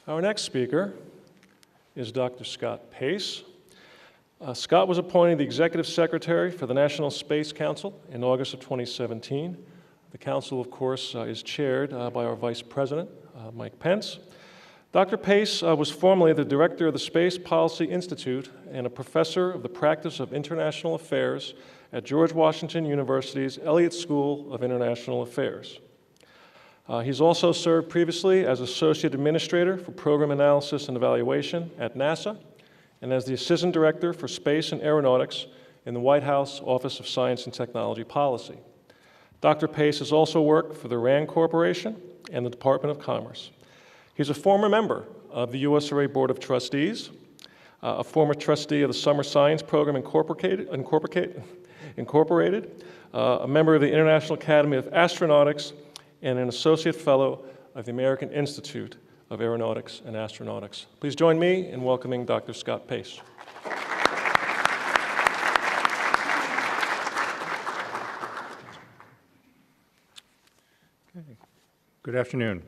Our next speaker is Dr. Scott Pace. Scott was appointed the Executive Secretary for the National Space Council in August of 2017. The Council, of course, is chaired by our Vice President, Mike Pence. Dr. Pace was formerly the Director of the Space Policy Institute and a Professor of the Practice of International Affairs at George Washington University's Elliott School of International Affairs. He's also served previously as Associate Administrator for Program Analysis and Evaluation at NASA and as the Assistant Director for Space and Aeronautics in the White House Office of Science and Technology Policy. Dr. Pace has also worked for the RAND Corporation and the Department of Commerce. He's a former member of the USRA Board of Trustees, a former trustee of the Summer Science Program Incorporated, a member of the International Academy of Astronautics, and an associate fellow of the American Institute of Aeronautics and Astronautics. Please join me in welcoming Dr. Scott Pace. Okay. Good afternoon.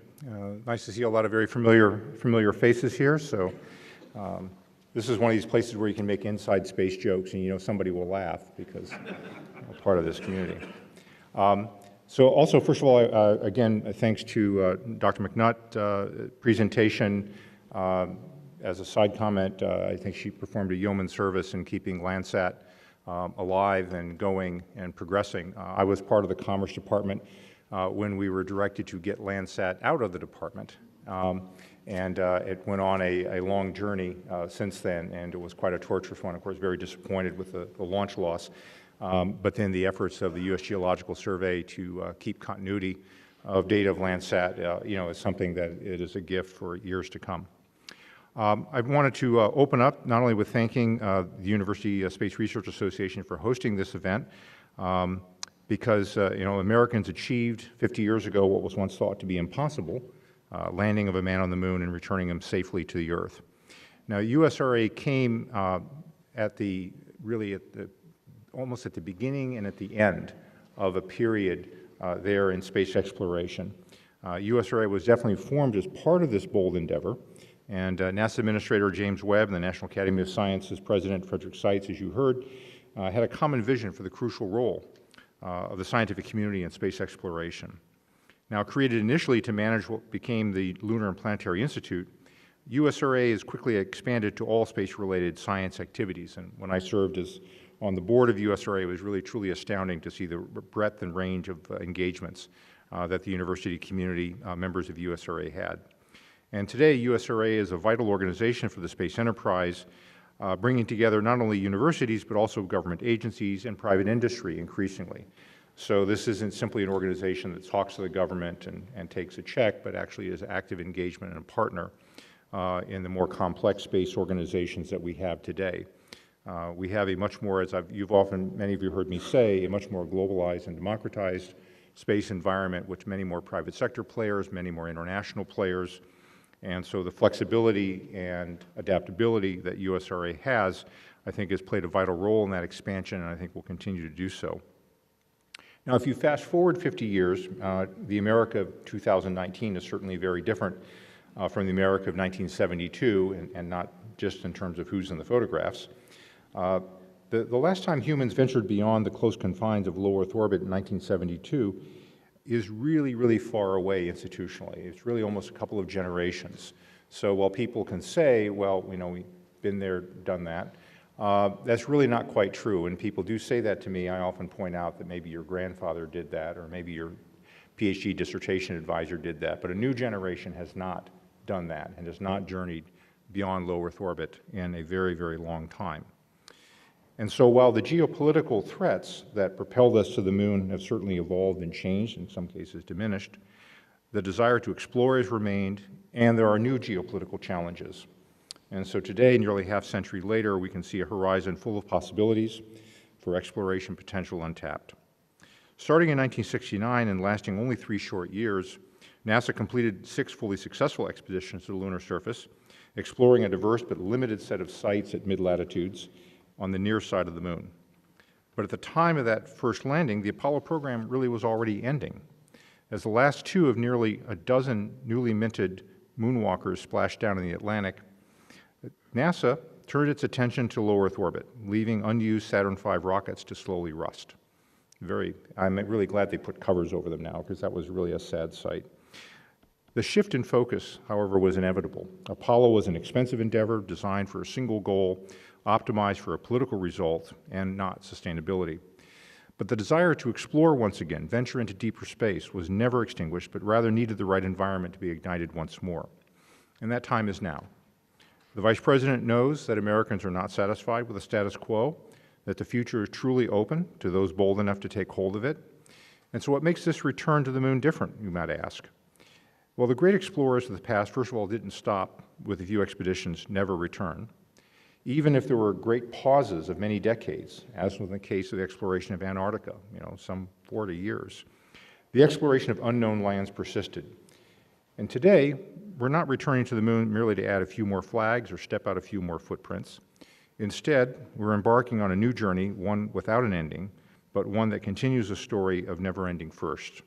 Nice to see a lot of very familiar faces here. So this is one of these places where you can make inside space jokes and you know somebody will laugh because I'm part of this community. So also, first of all, again, thanks to Dr. McNutt presentation. As a side comment, I think she performed a yeoman service in keeping Landsat alive and going and progressing. I was part of the Commerce Department when we were directed to get Landsat out of the department. It went on a long journey since then, and it was quite a torturous one. Of course, very disappointed with the launch loss. But then the efforts of the U.S. Geological Survey to keep continuity of data of Landsat, is something that it is a gift for years to come. I wanted to open up not only with thanking the University Space Research Association for hosting this event, because Americans achieved 50 years ago what was once thought to be impossible, landing of a man on the moon and returning him safely to the Earth. Now, USRA came almost at the beginning and at the end of a period there in space exploration. USRA was definitely formed as part of this bold endeavor, and NASA Administrator James Webb and the National Academy of Sciences President Frederick Seitz, as you heard, had a common vision for the crucial role of the scientific community in space exploration. Now, created initially to manage what became the Lunar and Planetary Institute, USRA has quickly expanded to all space-related science activities. And when I served as on the board of USRA, it was really truly astounding to see the breadth and range of engagements that the university community members of USRA had. And today, USRA is a vital organization for the space enterprise, bringing together not only universities, but also government agencies and private industry increasingly. So this isn't simply an organization that talks to the government and takes a check, but actually is active engagement and a partner in the more complex space organizations that we have today. We have a much more, as many of you heard me say, a much more globalized and democratized space environment with many more private sector players, many more international players. And so the flexibility and adaptability that USRA has, I think, has played a vital role in that expansion, and I think will continue to do so. Now, if you fast forward 50 years, the America of 2019 is certainly very different from the America of 1972, and not just in terms of who's in the photographs. The last time humans ventured beyond the close confines of low Earth orbit in 1972 is really, really far away institutionally. It's really almost a couple of generations. So while people can say, well, we've been there, done that, that's really not quite true. And people do say that to me. I often point out that maybe your grandfather did that, or maybe your PhD dissertation advisor did that. But a new generation has not done that and has not journeyed beyond low Earth orbit in a very, very long time. And so while the geopolitical threats that propelled us to the moon have certainly evolved and changed, in some cases diminished, the desire to explore has remained, and there are new geopolitical challenges. And so today, nearly half century later, we can see a horizon full of possibilities for exploration potential untapped. Starting in 1969 and lasting only 3 short years, NASA completed 6 fully successful expeditions to the lunar surface, exploring a diverse but limited set of sites at mid-latitudes on the near side of the moon. But at the time of that first landing, the Apollo program really was already ending, as the last 2 of nearly a dozen newly minted moonwalkers splashed down in the Atlantic, NASA turned its attention to low Earth orbit, leaving unused Saturn V rockets to slowly rust. I'm really glad they put covers over them now, because that was really a sad sight. The shift in focus, however, was inevitable. Apollo was an expensive endeavor designed for a single goal, optimized for a political result, and not sustainability. But the desire to explore once again, venture into deeper space, was never extinguished, but rather needed the right environment to be ignited once more. And that time is now. The Vice President knows that Americans are not satisfied with the status quo, that the future is truly open to those bold enough to take hold of it. And so what makes this return to the moon different, you might ask? Well, the great explorers of the past, first of all, didn't stop with a few expeditions, never return. Even if there were great pauses of many decades, as was the case of the exploration of Antarctica, some 40 years, the exploration of unknown lands persisted. And today, we're not returning to the moon merely to add a few more flags or step out a few more footprints. Instead, we're embarking on a new journey, one without an ending, but one that continues a story of never-ending first.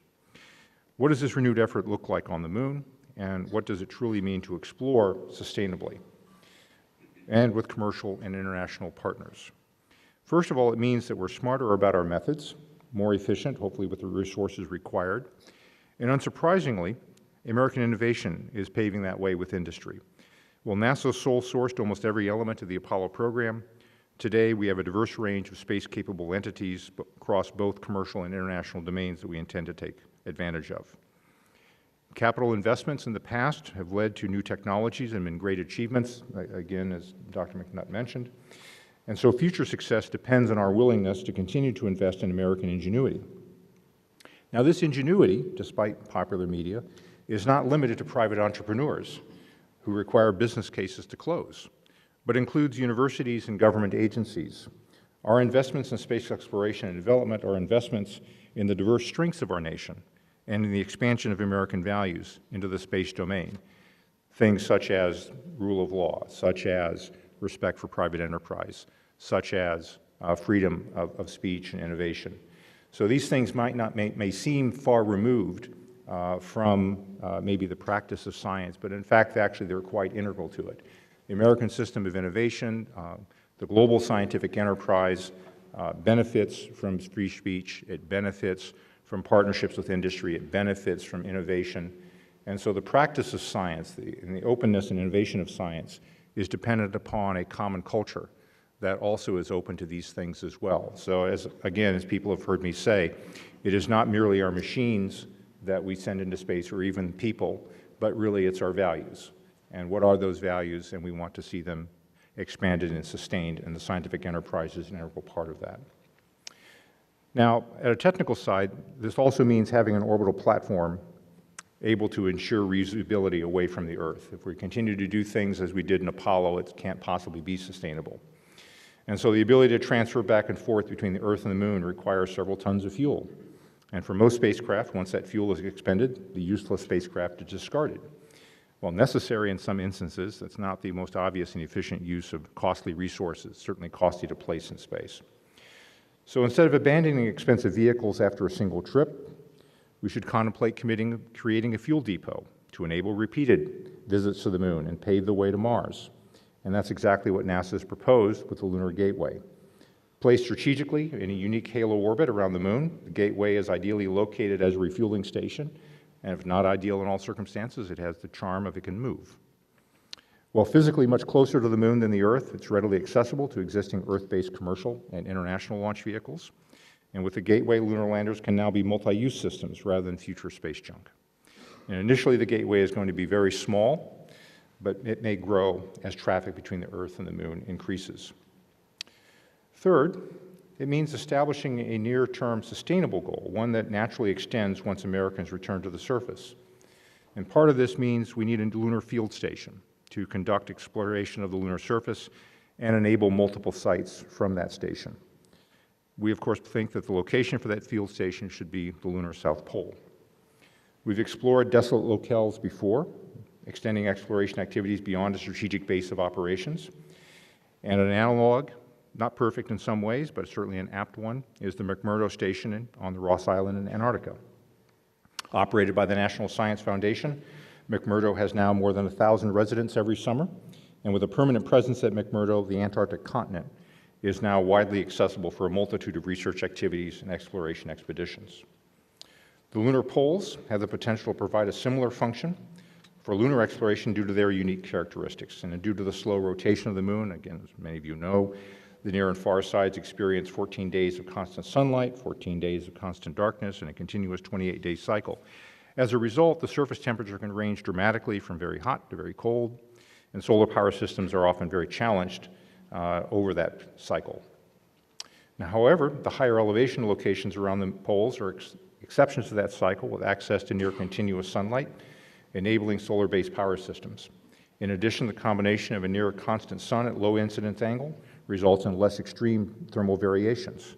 What does this renewed effort look like on the moon, and what does it truly mean to explore sustainably and with commercial and international partners? First of all, it means that we're smarter about our methods, more efficient, hopefully with the resources required, and unsurprisingly, American innovation is paving that way with industry. While NASA sole-sourced almost every element of the Apollo program, today we have a diverse range of space-capable entities across both commercial and international domains that we intend to take advantage of. Capital investments in the past have led to new technologies and been great achievements, again, as Dr. McNutt mentioned. And so future success depends on our willingness to continue to invest in American ingenuity. Now, this ingenuity, despite popular media, is not limited to private entrepreneurs who require business cases to close, but includes universities and government agencies. Our investments in space exploration and development are investments in the diverse strengths of our nation and in the expansion of American values into the space domain. Things such as rule of law, such as respect for private enterprise, such as freedom of speech and innovation. So these things may seem far removed from maybe the practice of science, but in fact, actually, they're quite integral to it. The American system of innovation, the global scientific enterprise benefits from free speech, it benefits from partnerships with industry, it benefits from innovation. And so the practice of science, and the openness and innovation of science is dependent upon a common culture that also is open to these things as well. So again, as people have heard me say, it is not merely our machines that we send into space or even people, but really it's our values. And what are those values? And we want to see them expanded and sustained, and the scientific enterprise is an integral part of that. Now, at a technical side, this also means having an orbital platform able to ensure reusability away from the Earth. If we continue to do things as we did in Apollo, it can't possibly be sustainable. And so the ability to transfer back and forth between the Earth and the Moon requires several tons of fuel. And for most spacecraft, once that fuel is expended, the useless spacecraft is discarded. While necessary in some instances, that's not the most obvious and efficient use of costly resources, certainly costly to place in space. So instead of abandoning expensive vehicles after a single trip, we should contemplate creating a fuel depot to enable repeated visits to the Moon and pave the way to Mars. And that's exactly what NASA has proposed with the Lunar Gateway. Placed strategically in a unique halo orbit around the Moon, the Gateway is ideally located as a refueling station, and if not ideal in all circumstances, it has the charm of it can move. While physically much closer to the Moon than the Earth, it's readily accessible to existing Earth-based commercial and international launch vehicles. And with the Gateway, lunar landers can now be multi-use systems rather than future space junk. And initially, the Gateway is going to be very small, but it may grow as traffic between the Earth and the Moon increases. Third, it means establishing a near-term sustainable goal, one that naturally extends once Americans return to the surface. And part of this means we need a lunar field station to conduct exploration of the lunar surface and enable multiple sites from that station. We, of course, think that the location for that field station should be the lunar South Pole. We've explored desolate locales before, extending exploration activities beyond a strategic base of operations. And an analog, not perfect in some ways, but certainly an apt one, is the Mcmurdo Station on the Ross Island in Antarctica. Operated by the National Science Foundation, McMurdo has now more than 1,000 residents every summer, and with a permanent presence at McMurdo, the Antarctic continent is now widely accessible for a multitude of research activities and exploration expeditions. The lunar poles have the potential to provide a similar function for lunar exploration due to their unique characteristics and due to the slow rotation of the moon. Again, as many of you know, the near and far sides experience 14 days of constant sunlight, 14 days of constant darkness, and a continuous 28-day cycle. As a result, the surface temperature can range dramatically from very hot to very cold, and solar power systems are often very challenged over that cycle. Now, however, the higher elevation locations around the poles are exceptions to that cycle with access to near continuous sunlight, enabling solar-based power systems. In addition, the combination of a near constant sun at low incidence angle results in less extreme thermal variations.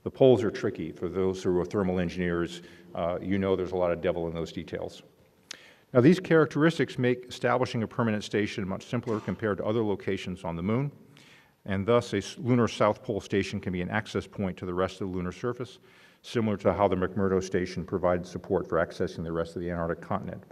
The poles are tricky. For those who are thermal engineers, you know there's a lot of devil in those details. Now, these characteristics make establishing a permanent station much simpler compared to other locations on the moon, and thus a lunar South Pole station can be an access point to the rest of the lunar surface, similar to how the McMurdo Station provided support for accessing the rest of the Antarctic continent.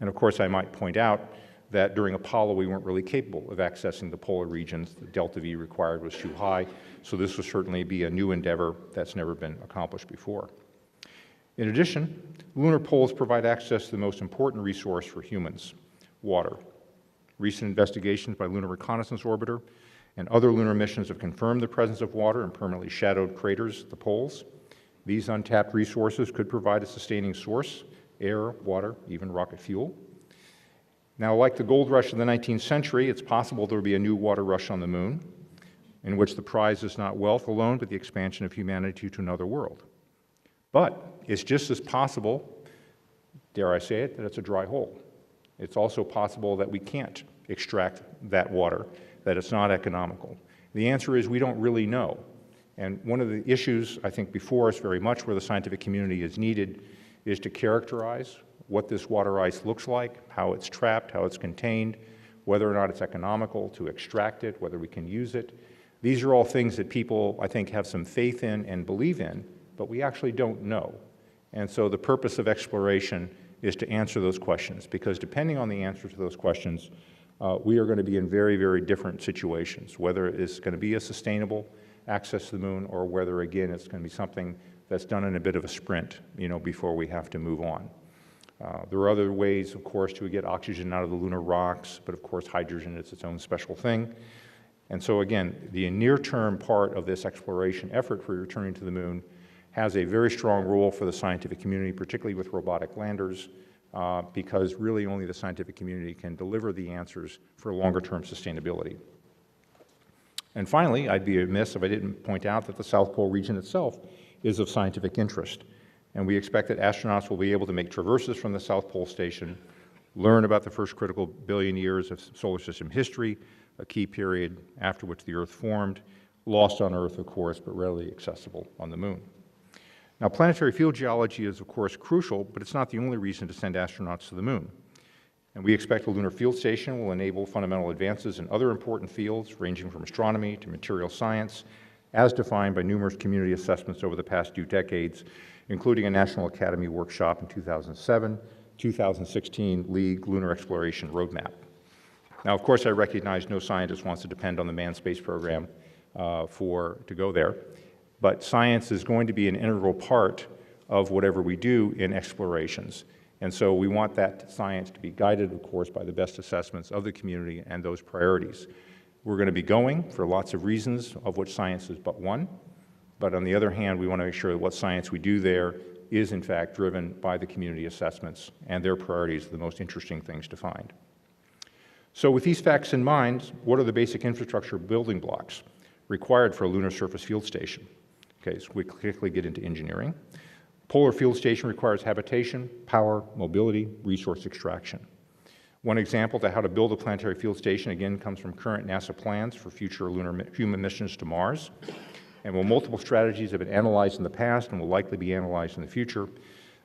And of course, I might point out that during Apollo, we weren't really capable of accessing the polar regions. The delta V required was too high, so this will certainly be a new endeavor that's never been accomplished before. In addition, lunar poles provide access to the most important resource for humans, water. Recent investigations by Lunar Reconnaissance Orbiter and other lunar missions have confirmed the presence of water in permanently shadowed craters at the poles. These untapped resources could provide a sustaining source: air, water, even rocket fuel. Now, like the gold rush of the 19th century, it's possible there will be a new water rush on the moon, in which the prize is not wealth alone, but the expansion of humanity to another world. But it's just as possible, dare I say it, that it's a dry hole. It's also possible that we can't extract that water, that it's not economical. The answer is we don't really know. And one of the issues, I think, before us very much where the scientific community is needed is to characterize what this water ice looks like, how it's trapped, how it's contained, whether or not it's economical to extract it, whether we can use it. These are all things that people, I think, have some faith in and believe in, but we actually don't know. And so the purpose of exploration is to answer those questions, because depending on the answer to those questions, we are going to be in very, very different situations, whether it's going to be a sustainable access to the moon or whether, again, it's going to be something that's done in a bit of a sprint, before we have to move on. There are other ways, of course, to get oxygen out of the lunar rocks, but of course hydrogen is its own special thing. And so again, the near-term part of this exploration effort for returning to the moon has a very strong role for the scientific community, particularly with robotic landers, because really only the scientific community can deliver the answers for longer-term sustainability. And finally, I'd be amiss if I didn't point out that the South Pole region itself is of scientific interest. And we expect that astronauts will be able to make traverses from the South Pole Station, learn about the first critical billion years of solar system history, a key period after which the Earth formed, lost on Earth, of course, but readily accessible on the moon. Now, planetary field geology is, of course, crucial, but it's not the only reason to send astronauts to the moon. And we expect the Lunar Field Station will enable fundamental advances in other important fields, ranging from astronomy to material science, as defined by numerous community assessments over the past 2 decades, including a National Academy workshop in 2007, 2016 League Lunar Exploration Roadmap. Now, of course, I recognize no scientist wants to depend on the manned space program to go there, but science is going to be an integral part of whatever we do in explorations. And so we want that science to be guided, of course, by the best assessments of the community and those priorities. We're going to be going for lots of reasons, of which science is but one. But on the other hand, we want to make sure that what science we do there is, in fact, driven by the community assessments, and their priorities are the most interesting things to find. So with these facts in mind, what are the basic infrastructure building blocks required for a lunar surface field station? Okay, so we quickly get into engineering. Polar field station requires habitation, power, mobility, resource extraction. One example to how to build a planetary field station, again, comes from current NASA plans for future lunar human missions to Mars. And while multiple strategies have been analyzed in the past and will likely be analyzed in the future,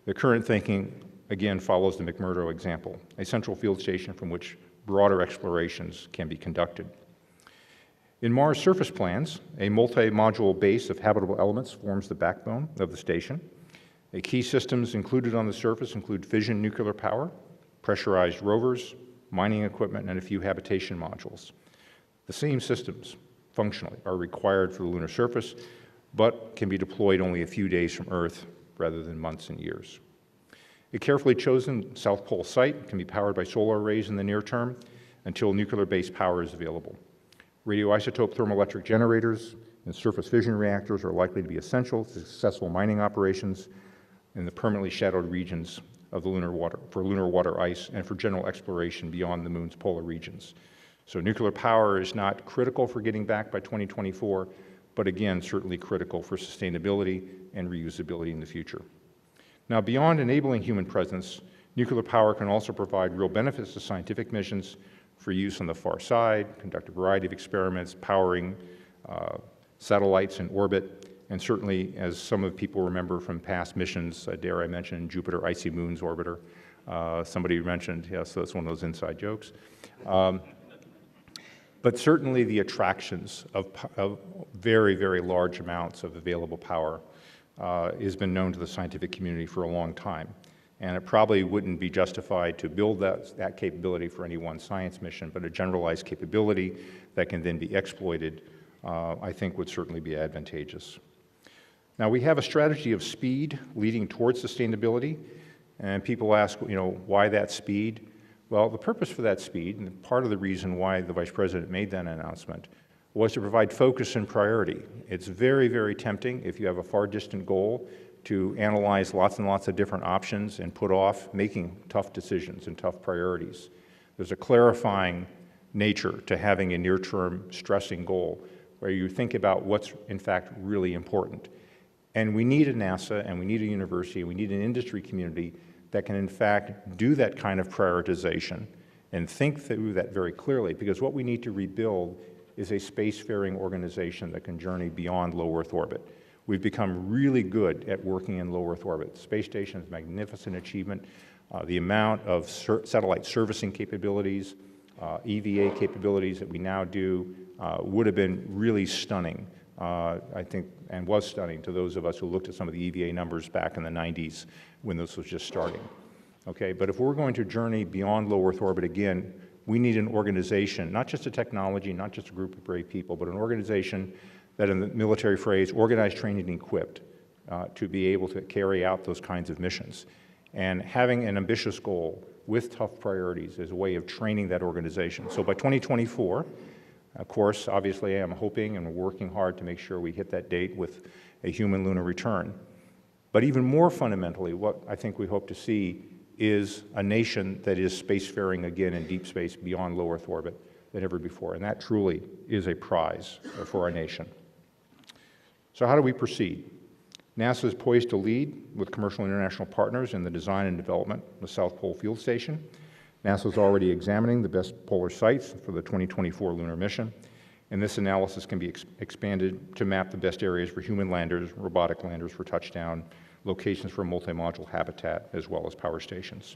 the current thinking, again, follows the Mcmurdo example, a central field station from which broader explorations can be conducted. In Mars surface plans, a multi-module base of habitable elements forms the backbone of the station. The key systems included on the surface include fission nuclear power, pressurized rovers, mining equipment, and a few habitation modules. The same systems, functionally, are required for the lunar surface, but can be deployed only a few days from Earth rather than months and years. A carefully chosen South Pole site can be powered by solar arrays in the near term until nuclear-based power is available. Radioisotope thermoelectric generators and surface fission reactors are likely to be essential to successful mining operations in the permanently shadowed regions of the lunar water ice and for general exploration beyond the moon's polar regions. So nuclear power is not critical for getting back by 2024, but again, certainly critical for sustainability and reusability in the future. Now, beyond enabling human presence, nuclear power can also provide real benefits to scientific missions for use on the far side, conduct a variety of experiments, powering satellites in orbit, and certainly, as some of the people remember from past missions, dare I mention Jupiter Icy Moons Orbiter. Somebody mentioned, yes, so that's one of those inside jokes. But certainly the attractions of very, very large amounts of available power has been known to the scientific community for a long time. And it probably wouldn't be justified to build that capability for any one science mission, but a generalized capability that can then be exploited, I think would certainly be advantageous. Now, we have a strategy of speed leading towards sustainability, and people ask, why that speed? Well, the purpose for that speed, and part of the reason why the Vice President made that announcement, was to provide focus and priority. It's very, very tempting if you have a far distant goal to analyze lots and lots of different options and put off making tough decisions and tough priorities. There's a clarifying nature to having a near-term stressing goal where you think about what's in fact really important. And we need a NASA, and we need a university, and we need an industry community that can in fact do that kind of prioritization and think through that very clearly, because what we need to rebuild is a spacefaring organization that can journey beyond low Earth orbit. We've become really good at working in low Earth orbit. The space station is a magnificent achievement. The amount of satellite servicing capabilities, EVA capabilities that we now do would have been really stunning, I think, and was stunning to those of us who looked at some of the EVA numbers back in the 90s when this was just starting. Okay, but if we're going to journey beyond low Earth orbit again, we need an organization, not just a technology, not just a group of brave people, but an organization that, in the military phrase, organized, trained, and equipped to be able to carry out those kinds of missions. And having an ambitious goal with tough priorities is a way of training that organization. So by 2024, of course, obviously I'm hoping and working hard to make sure we hit that date with a human lunar return. But even more fundamentally, what I think we hope to see is a nation that is spacefaring again in deep space beyond low Earth orbit than ever before. And that truly is a prize for our nation. So how do we proceed? NASA is poised to lead with commercial and international partners in the design and development of the South Pole Field Station. NASA is already examining the best polar sites for the 2024 lunar mission, and this analysis can be expanded to map the best areas for human landers, robotic landers for touchdown, locations for multi-module habitat, as well as power stations.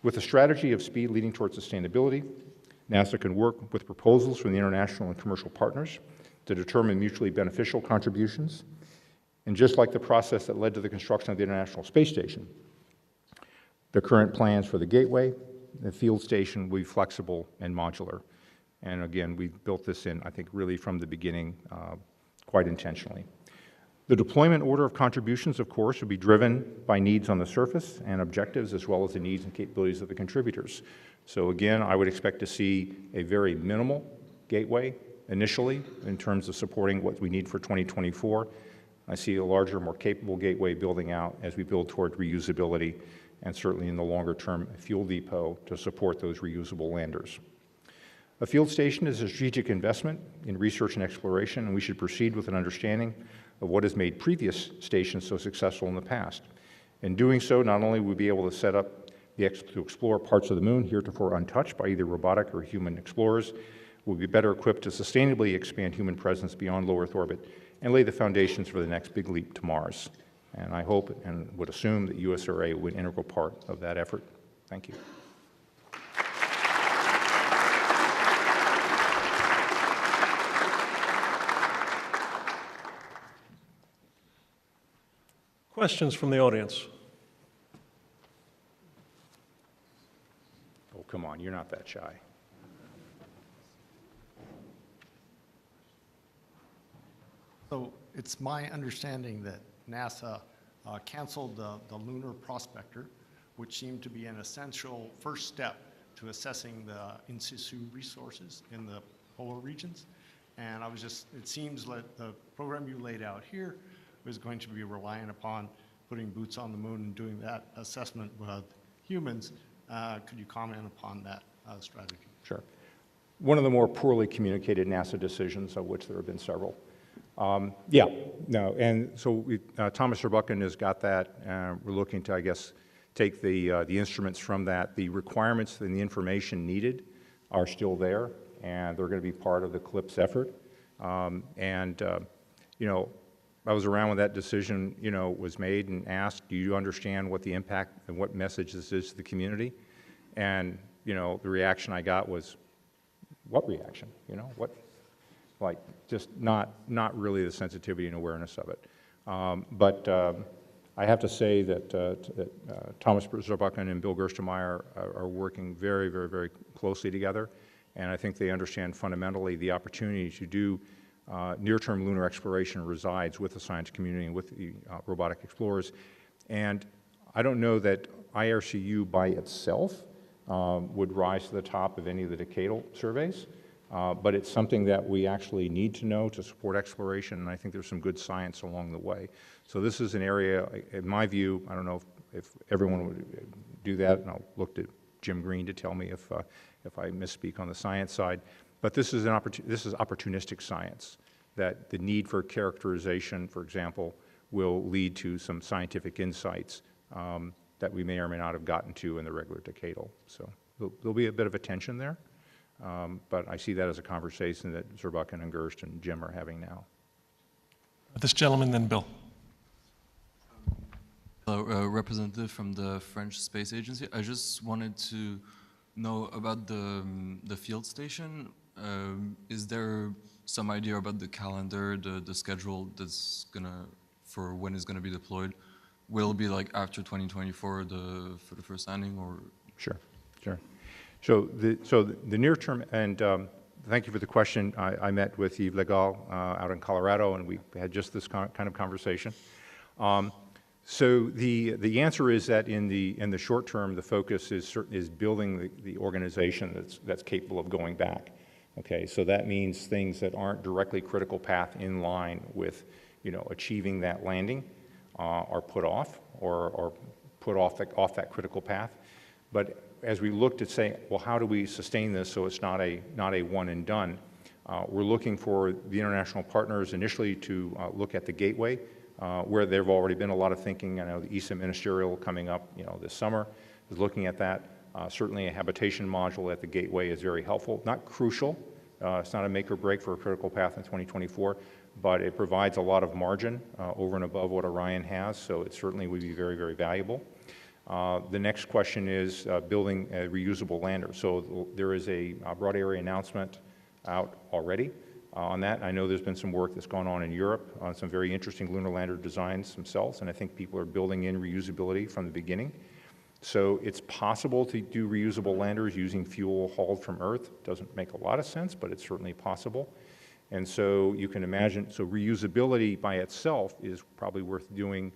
With a strategy of speed leading towards sustainability, NASA can work with proposals from the international and commercial partners to determine mutually beneficial contributions. And just like the process that led to the construction of the International Space Station, the current plans for the Gateway, the field station will be flexible and modular. And again, we've built this in, I think, really from the beginning, quite intentionally. The deployment order of contributions, of course, will be driven by needs on the surface and objectives, as well as the needs and capabilities of the contributors. So again, I would expect to see a very minimal Gateway initially in terms of supporting what we need for 2024. I see a larger, more capable Gateway building out as we build toward reusability, and certainly in the longer term, a fuel depot to support those reusable landers. A field station is a strategic investment in research and exploration, and we should proceed with an understanding of what has made previous stations so successful in the past. In doing so, not only will we be able to set up to explore parts of the moon heretofore untouched by either robotic or human explorers, we'll be better equipped to sustainably expand human presence beyond low Earth orbit and lay the foundations for the next big leap to Mars. And I hope and would assume that USRA will be an integral part of that effort. Thank you. Questions from the audience? come on, you're not that shy. So it's my understanding that NASA canceled the Lunar Prospector, which seemed to be an essential first step to assessing the in situ resources in the polar regions. And it seems that the program you laid out here was going to be reliant upon putting boots on the moon and doing that assessment with humans. Could you comment upon that strategy? Sure. One of the more poorly communicated NASA decisions, of which there have been several. Yeah, no, and so Thomas Zurbuchen has got that. We're looking to, I guess, take the instruments from that. The requirements and the information needed are still there, and they're going to be part of the CLIPS effort. You know, I was around when that decision, you know, was made and asked, do you understand what the impact and what message this is to the community? And, you know, the reaction I got was, what reaction? You know, what? Like, just not really the sensitivity and awareness of it. I have to say that Thomas Zurbuchen and Bill Gerstenmaier are working very, very, very closely together, and I think they understand fundamentally the opportunity to do near-term lunar exploration resides with the science community and with the robotic explorers. And I don't know that IRCU by itself would rise to the top of any of the decadal surveys. But it's something that we actually need to know to support exploration, and I think there's some good science along the way. So this is an area, in my view, I don't know if everyone would do that, and I'll look to Jim Green to tell me if I misspeak on the science side, but this is opportunistic science, that the need for characterization, for example, will lead to some scientific insights that we may or may not have gotten to in the regular decadal. So there'll be a bit of a tension there. But I see that as a conversation that Zurbuchen and Gerst and Jim are having now. This gentleman, then Bill. Hello, representative from the French Space Agency. I just wanted to know about the field station. Is there some idea about the calendar, the schedule that's for when it's gonna be deployed? Will it be like after 2024 for the first landing, or? Sure. So the near term, and thank you for the question. I met with Yves Legal out in Colorado, and we had just this kind of conversation. So the answer is that in the short term, the focus is building the organization that's capable of going back. Okay, so that means things that aren't directly critical path in line with, you know, achieving that landing are put off or put off that critical path. But as we look to say, well, how do we sustain this so it's not a one and done? We're looking for the international partners initially to look at the gateway, where there have already been a lot of thinking. I know the ESA ministerial coming up, you know, this summer is looking at that. Certainly a habitation module at the gateway is very helpful. Not crucial. It's not a make or break for a critical path in 2024, but it provides a lot of margin over and above what Orion has, so it certainly would be very, very valuable. The next question is building a reusable lander. So there is a broad area announcement out already on that. I know there's been some work that's gone on in Europe on some very interesting lunar lander designs themselves, and I think people are building in reusability from the beginning. So it's possible to do reusable landers using fuel hauled from Earth. Doesn't make a lot of sense, but it's certainly possible. And so you can imagine, so reusability by itself is probably worth doing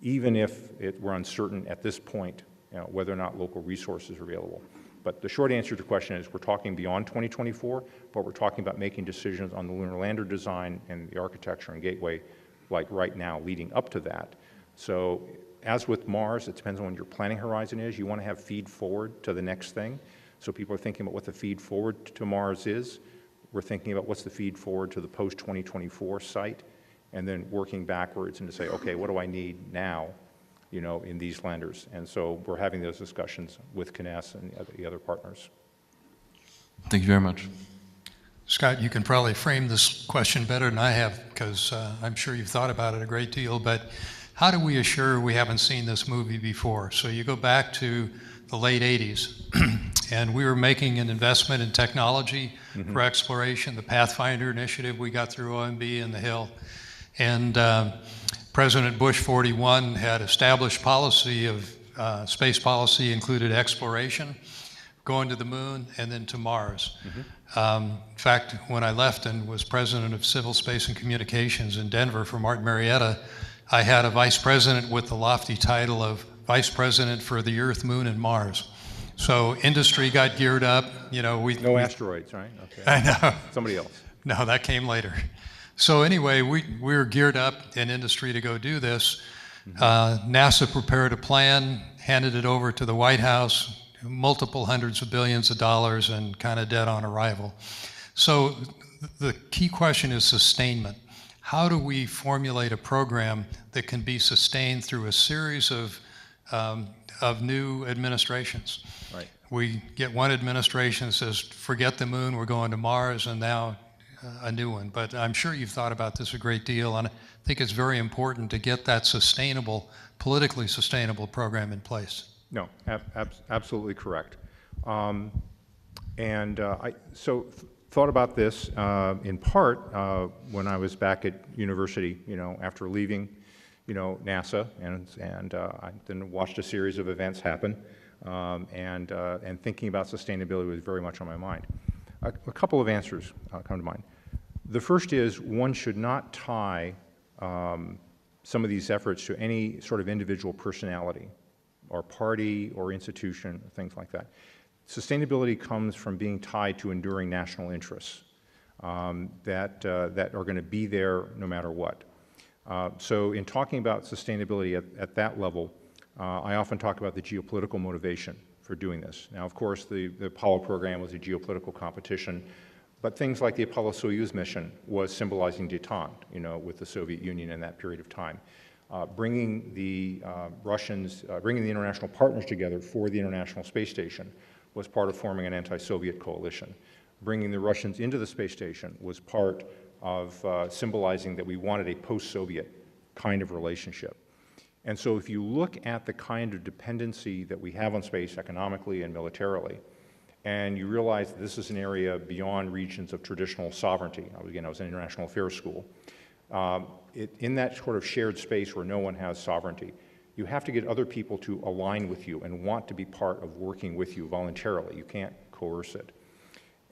even if we're uncertain at this point, you know, whether or not local resources are available. But the short answer to the question is we're talking beyond 2024, but we're talking about making decisions on the lunar lander design and the architecture and gateway like right now leading up to that. So as with Mars, it depends on when your planning horizon is. You want to have feed forward to the next thing. So people are thinking about what the feed forward to Mars is. We're thinking about what's the feed forward to the post-2024 site, and then working backwards and to say, okay, what do I need now, you know, in these landers? And so we're having those discussions with CNES and the other partners. Thank you very much. Scott, you can probably frame this question better than I have, because I'm sure you've thought about it a great deal, but how do we assure we haven't seen this movie before? So you go back to the late 80s, and we were making an investment in technology for exploration, the Pathfinder initiative we got through OMB and the Hill. And President Bush 41 had established policy of space policy included exploration. going to the moon, and then to Mars. In fact, when I left and was president of Civil Space and Communications in Denver for Martin Marietta, I had a vice president with the lofty title of Vice President for the Earth, Moon, and Mars. So industry got geared up. You know, No asteroids, right? Okay. I know. Somebody else. No, that came later. So anyway, we were geared up in industry to go do this. NASA prepared a plan, handed it over to the White House, multiple hundreds of billions of dollars, and kind of dead on arrival. So the key question is sustainment. How do we formulate a program that can be sustained through a series of new administrations? Right. We get one administration that says, forget the moon, we're going to Mars, and now a new one. But I'm sure you've thought about this a great deal, and I think it's very important to get that sustainable, politically sustainable program in place. No, absolutely correct. I thought about this in part when I was back at university, you know, after leaving, you know, NASA, and I then watched a series of events happen, and thinking about sustainability was very much on my mind. A couple of answers come to mind. The first is one should not tie some of these efforts to any sort of individual personality or party or institution, things like that. Sustainability comes from being tied to enduring national interests that are going to be there no matter what. So in talking about sustainability at that level, I often talk about the geopolitical motivation for doing this. Now, of course, the Apollo program was a geopolitical competition, but things like the Apollo-Soyuz mission was symbolizing détente, you know, with the Soviet Union in that period of time. Bringing the bringing the international partners together for the International Space Station was part of forming an anti-Soviet coalition. Bringing the Russians into the space station was part of symbolizing that we wanted a post-Soviet kind of relationship. And so if you look at the kind of dependency that we have on space economically and militarily, and you realize that this is an area beyond regions of traditional sovereignty. Again, I was in international affairs school. In that sort of shared space where no one has sovereignty, you have to get other people to align with you and want to be part of working with you voluntarily. You can't coerce it.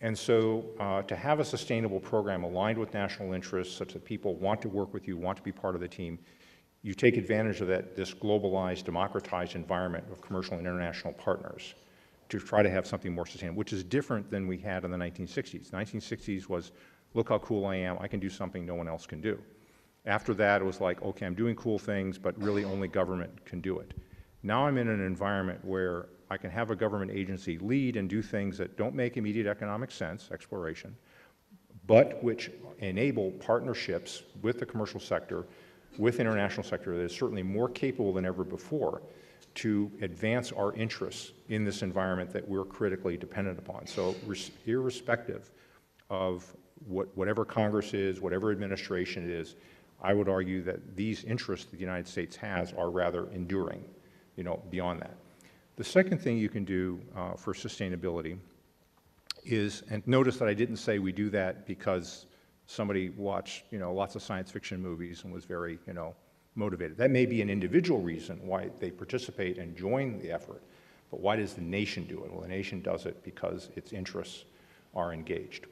And so to have a sustainable program aligned with national interests such that people want to work with you, want to be part of the team, you take advantage of this globalized, democratized environment of commercial and international partners to try to have something more sustainable, which is different than we had in the 1960s. The 1960s was, look how cool I am, I can do something no one else can do. After that, it was like, okay, I'm doing cool things, but really only government can do it. Now I'm in an environment where I can have a government agency lead and do things that don't make immediate economic sense, exploration, but which enable partnerships with the commercial sector, with international sector that is certainly more capable than ever before to advance our interests in this environment that we're critically dependent upon. So irrespective of whatever Congress is, whatever administration it is, I would argue that these interests that the United States has are rather enduring, you know, beyond that. The second thing you can do for sustainability is, and notice that I didn't say we do that because somebody watched, you know, lots of science fiction movies and was very, you know, motivated. That may be an individual reason why they participate and join the effort, but why does the nation do it? Well, the nation does it because its interests are engaged.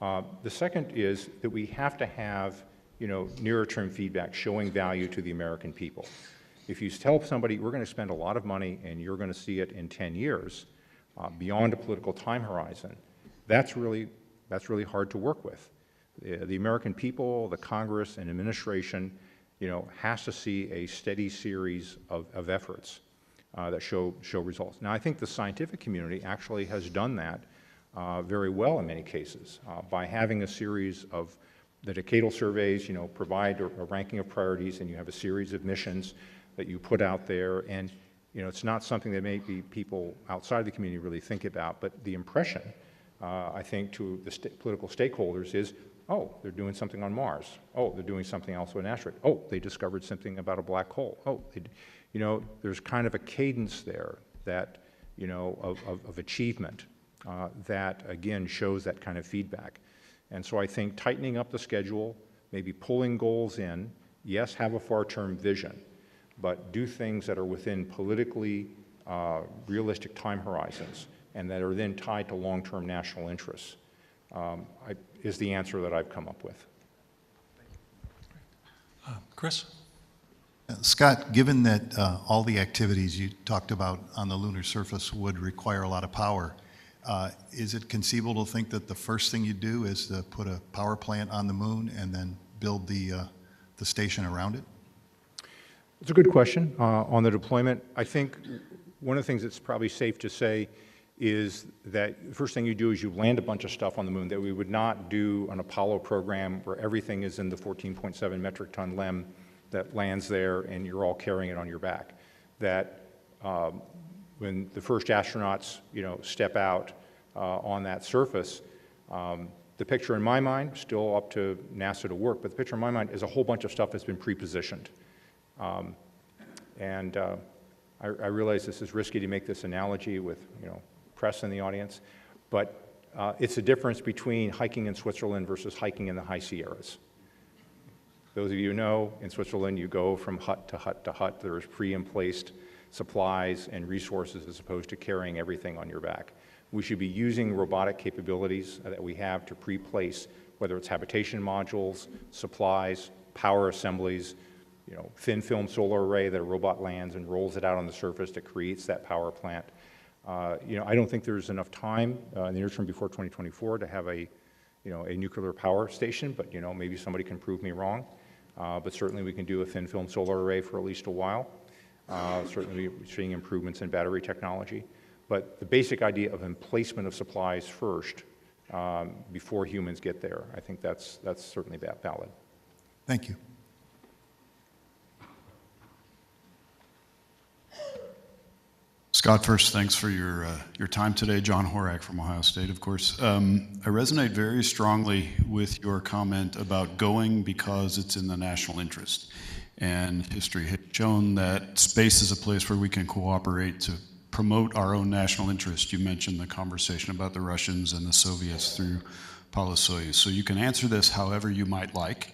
The second is that we have to have, you know, nearer term feedback showing value to the American people. If you tell somebody we're going to spend a lot of money and you're going to see it in 10 years, beyond a political time horizon, that's really hard to work with. The American people, the Congress, and administration, you know, has to see a steady series of efforts that show results. Now, I think the scientific community actually has done that very well in many cases by having a series of the decadal surveys, you know, provide a ranking of priorities, and you have a series of missions that you put out there, and you know, it's not something that maybe people outside the community really think about, but the impression, I think, to the political stakeholders is, oh, they're doing something on Mars. Oh, they're doing something else with an asteroid. Oh, they discovered something about a black hole. Oh, you know, there's kind of a cadence there that, you know, of achievement that, again, shows that kind of feedback. And so I think tightening up the schedule, maybe pulling goals in, yes, have a far-term vision, but do things that are within politically realistic time horizons and that are then tied to long-term national interests, is the answer that I've come up with. Chris? Scott, given that all the activities you talked about on the lunar surface would require a lot of power, is it conceivable to think that the first thing you do is to put a power plant on the moon and then build the station around it? It's a good question on the deployment. I think one of the things that's probably safe to say is that the first thing you do is you land a bunch of stuff on the moon, that we would not do an Apollo program where everything is in the 14.7 metric ton LEM that lands there and you're all carrying it on your back. That when the first astronauts, step out on that surface, the picture in my mind, still up to NASA to work, but the picture in my mind is a whole bunch of stuff that's been pre-positioned. I realize this is risky to make this analogy with, press in the audience, but it's a difference between hiking in Switzerland versus hiking in the high Sierras. Those of you who know, in Switzerland, you go from hut to hut to hut. There's pre-emplaced supplies and resources as opposed to carrying everything on your back. We should be using robotic capabilities that we have to pre-place, whether it's habitation modules, supplies, power assemblies, thin film solar array that a robot lands and rolls it out on the surface that creates that power plant. I don't think there's enough time in the near term before 2024 to have a nuclear power station, but maybe somebody can prove me wrong. But certainly we can do a thin film solar array for at least a while. Certainly we're seeing improvements in battery technology. But the basic idea of emplacement of supplies first before humans get there, I think that's certainly valid. Thank you. Scott, first, thanks for your time today. John Horak from Ohio State, of course. I resonate very strongly with your comment about going because it's in the national interest. And history has shown that space is a place where we can cooperate to promote our own national interest. You mentioned the conversation about the Russians and the Soviets through Apollo-Soyuz. So you can answer this however you might like.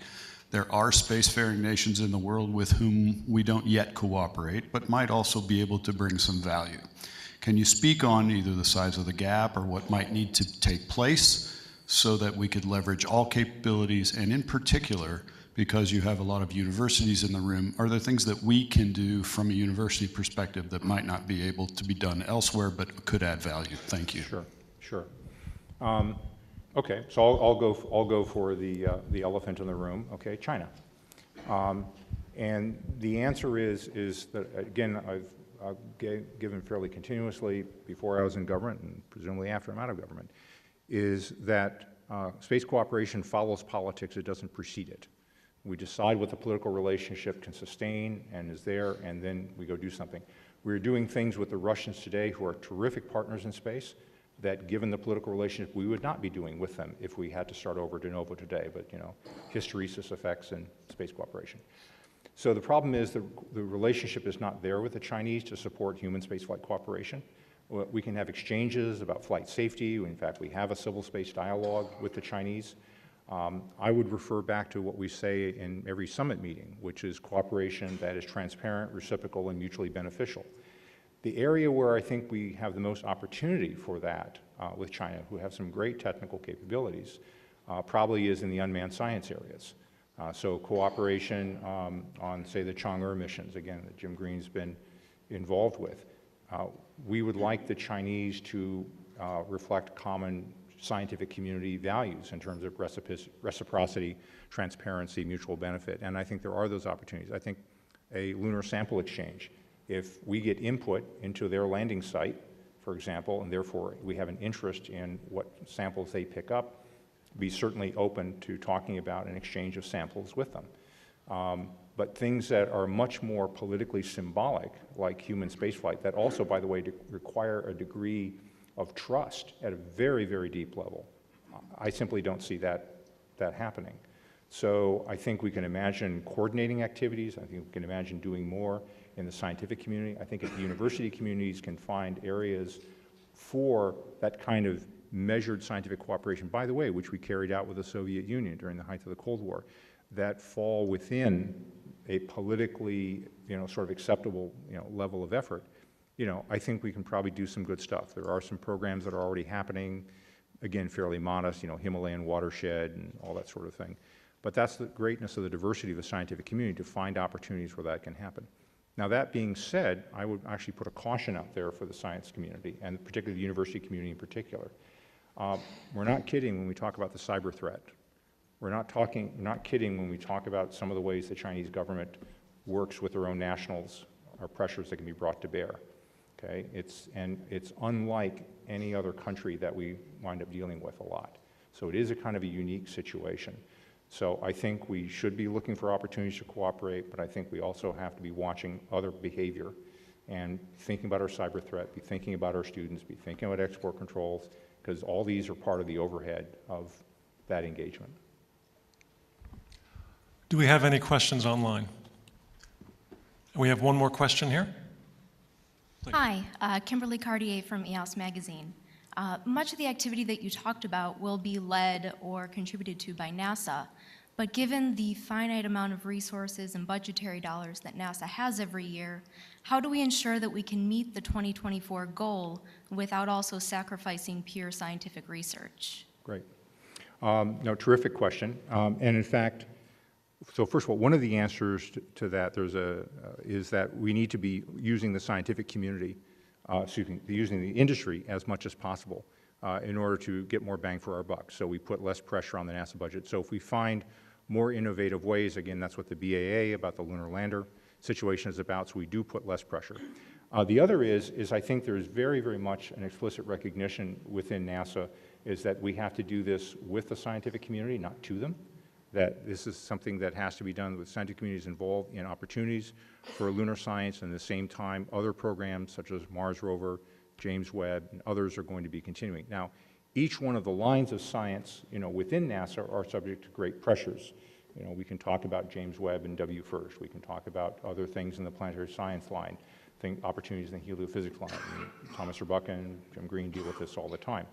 There are spacefaring nations in the world with whom we don't yet cooperate, but might also be able to bring some value. Can you speak on either the size of the gap or what might need to take place so that we could leverage all capabilities, and in particular, because you have a lot of universities in the room, are there things that we can do from a university perspective that might not be able to be done elsewhere but could add value? Thank you. Sure. Okay, so I'll go for the elephant in the room. Okay, China, and the answer is that again I've given fairly continuously before I was in government and presumably after I'm out of government, is that space cooperation follows politics. It doesn't precede it. We decide what the political relationship can sustain and is there, and then we go do something. We're doing things with the Russians today, who are terrific partners in space, that given the political relationship we would not be doing with them if we had to start over de novo today, but hysteresis effects and space cooperation. So the problem is the relationship is not there with the Chinese to support human spaceflight cooperation. We can have exchanges about flight safety. In fact, we have a civil space dialogue with the Chinese. I would refer back to what we say in every summit meeting, which is cooperation that is transparent, reciprocal, and mutually beneficial. The area where I think we have the most opportunity for that with China, who have some great technical capabilities, probably is in the unmanned science areas. So cooperation on, say, the Chang'e missions, again, that Jim Green's been involved with. We would like the Chinese to reflect common scientific community values in terms of reciprocity, transparency, mutual benefit, and I think there are those opportunities. I think a lunar sample exchange, if we get input into their landing site, for example, and therefore we have an interest in what samples they pick up, be certainly open to talking about an exchange of samples with them. But things that are much more politically symbolic, like human spaceflight, that also, by the way, require a degree of trust at a very, very deep level, I simply don't see that happening. So I think we can imagine coordinating activities. I think we can imagine doing more in the scientific community. I think if the university communities can find areas for that kind of measured scientific cooperation, by the way, which we carried out with the Soviet Union during the height of the Cold War, that fall within a politically, sort of acceptable, level of effort, you know, I think we can probably do some good stuff. There are some programs that are already happening, again, fairly modest, you know, Himalayan watershed and all that sort of thing. But that's the greatness of the diversity of the scientific community, to find opportunities where that can happen. Now, that being said, I would actually put a caution out there for the science community, and particularly the university community in particular. We're not kidding when we talk about the cyber threat. We're not kidding when we talk about some of the ways the Chinese government works with their own nationals, or pressures that can be brought to bear. Okay? It's unlike any other country that we wind up dealing with a lot. So it is a kind of a unique situation. So I think we should be looking for opportunities to cooperate, but I think we also have to be watching other behavior and thinking about our cyber threat, be thinking about our students, be thinking about export controls, because all these are part of the overhead of that engagement. Do we have any questions online? We have one more question here. Please. Hi, Kimberly Cartier from EOS Magazine. Much of the activity that you talked about will be led or contributed to by NASA, but given the finite amount of resources and budgetary dollars that NASA has every year, how do we ensure that we can meet the 2024 goal without also sacrificing pure scientific research? Great. No, terrific question. And in fact, so first of all, one of the answers to that is that we need to be using the scientific community, using the industry as much as possible in order to get more bang for our buck. So we put less pressure on the NASA budget. So if we find more innovative ways, again, that's what the BAA about the lunar lander situation is about, so we do put less pressure. The other is I think there's very, very much an explicit recognition within NASA is that we have to do this with the scientific community, not to them. That this is something that has to be done with scientific communities involved in opportunities for lunar science, and at the same time, other programs such as Mars rover, James Webb, and others are going to be continuing. Now, each one of the lines of science, you know, within NASA are subject to great pressures. You know, we can talk about James Webb and WFIRST. We can talk about other things in the planetary science line, opportunities in the heliophysics line. I mean, Thomas Urbuchen and Jim Green deal with this all the time.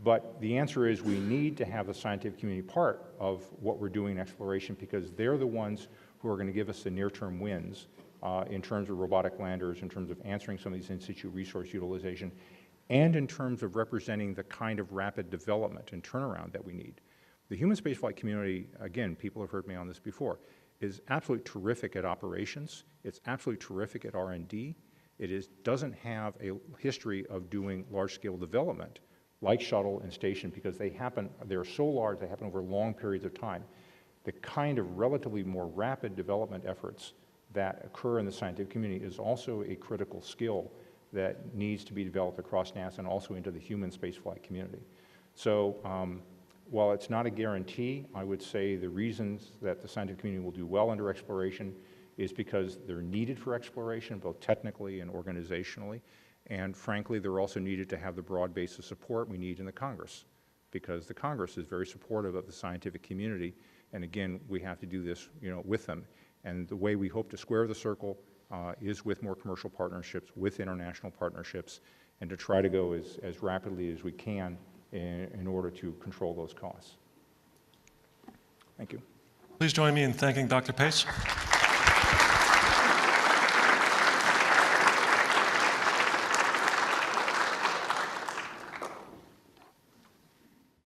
But the answer is we need to have the scientific community part of what we're doing in exploration, because they're the ones who are going to give us the near-term wins in terms of robotic landers, in terms of answering some of these in-situ resource utilization, and in terms of representing the kind of rapid development and turnaround that we need. The human spaceflight community, again, people have heard me on this before, is absolutely terrific at operations. It's absolutely terrific at R&D. It doesn't have a history of doing large-scale development like shuttle and station, because they're so large, they happen over long periods of time. The kind of relatively more rapid development efforts that occur in the scientific community is also a critical skill that needs to be developed across NASA and also into the human spaceflight community. So while it's not a guarantee, I would say the reasons that the scientific community will do well under exploration is because they're needed for exploration, both technically and organizationally. And frankly, they're also needed to have the broad base of support we need in the Congress, because the Congress is very supportive of the scientific community. And again, we have to do this, you know, with them. And the way we hope to square the circle is with more commercial partnerships, with international partnerships, and to try to go as rapidly as we can in order to control those costs. Thank you. Please join me in thanking Dr. Pace.